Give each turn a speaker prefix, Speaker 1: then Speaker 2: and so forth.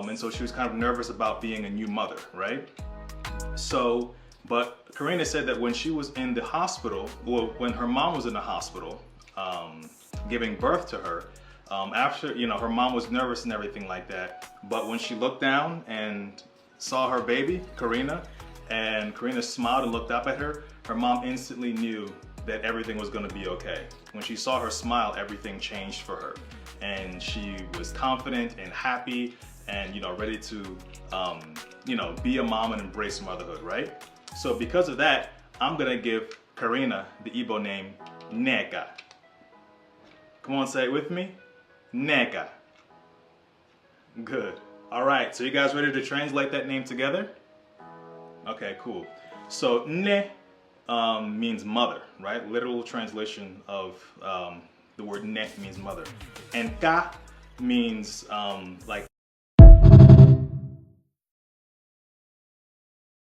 Speaker 1: And so she was kind of nervous about being a new mother, right? So, but Karina said that when she was in the hospital, well, when her mom was in the hospital, giving birth to her, after, you know, her mom was nervous and everything like that, but when she looked down and saw her baby, Karina, and Karina smiled and looked up at her, her mom instantly knew that everything was going to be okay. When she saw her smile, everything changed for her, and she was confident and happy and, you know, ready to, you know, be a mom and embrace motherhood, right? So because of that, I'm gonna give Karina the Igbo name Neka. Come on, say it with me. Neka. Good. All right, so you guys ready to translate that name together? Okay, cool. So ne means mother, right? Literal translation of the word ne means mother. And ka means like